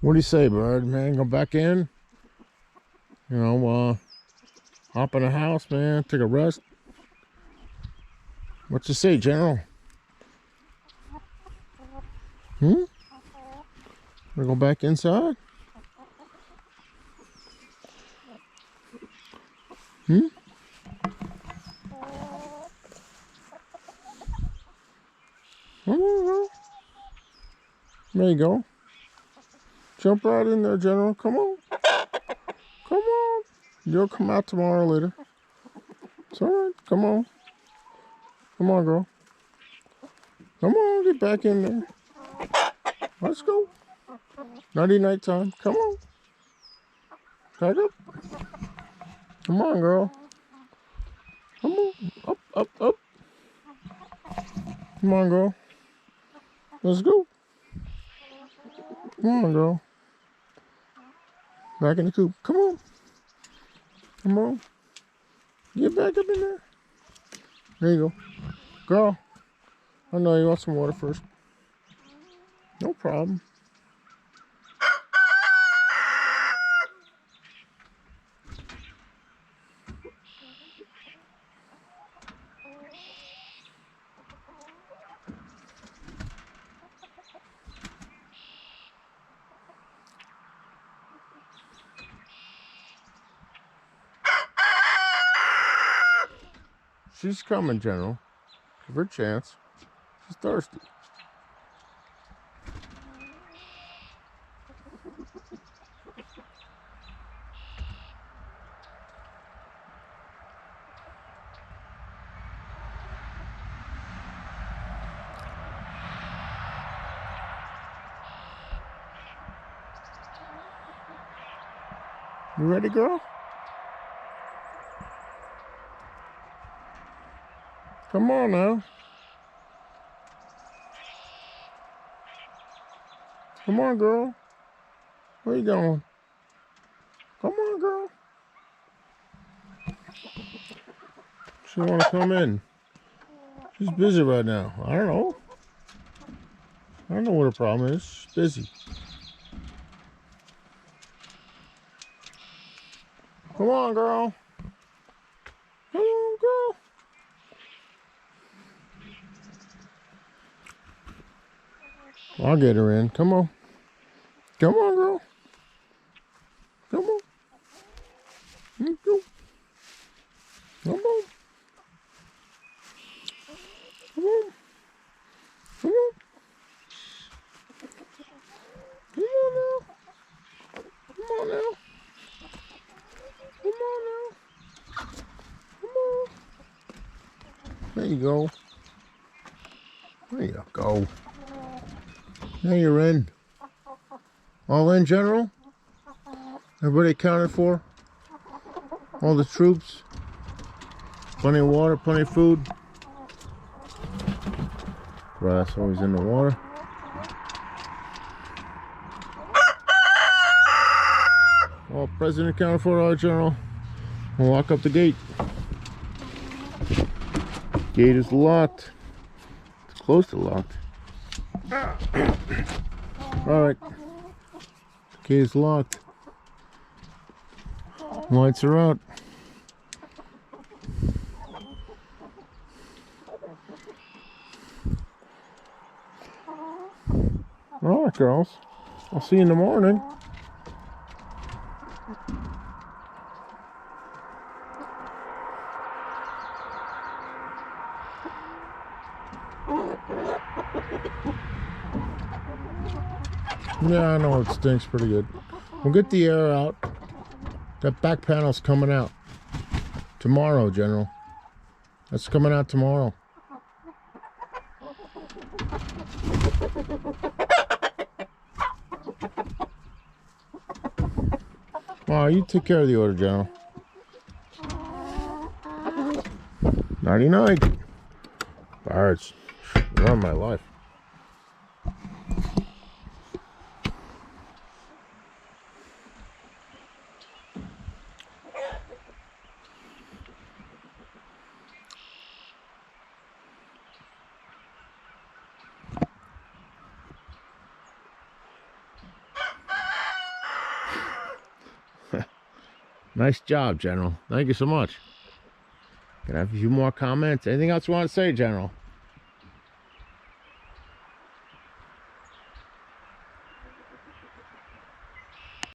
What do you say, Bird, man? Go back in? Hop in the house, man. Take a rest. What you say, General? Hmm? Wanna go back inside? Hmm? Come on, girl. There you go. Jump right in there, General. Come on. Come on. You'll come out tomorrow later. It's alright. Come on. Come on, girl. Come on, get back in there. Let's go. Nighty night time. Come on. Tight up. Come on, girl. Come on. Up, up, up. Come on, girl. Let's go. Come on, girl. Back in the coop. Come on. Come on. Get back up in there. There you go. Girl, I know you want some water first. No problem. She's coming, General. Give her a chance. She's thirsty. You ready, girl? Come on now. Come on, girl. Where you going? Come on, girl. She want to come in. She's busy right now. I don't know. I don't know what her problem is. She's busy. Come on, girl. Come on, girl. I'll get her in. Come on. Come on, girl. Come on. Let's go. Come on. Come on. Come on. Come on now. Come on now. Come on now. Come on. There you go. There you go. Now you're in. All in, General? Everybody accounted for? All the troops? Plenty of water, plenty of food? Grass always in the water. All President accounted for, all right, General. We'll walk up the gate. Gate is locked. It's close to locked. Alright. Gate is locked. Lights are out. Alright, girls. I'll see you in the morning. Yeah, I know it stinks pretty good. We'll get the air out. That back panel's coming out tomorrow, General. That's coming out tomorrow. Oh, you take care of the order, General. Nighty night. Birds. Run my life. Nice job, General. Thank you so much. Can I have a few more comments? Anything else you want to say, General?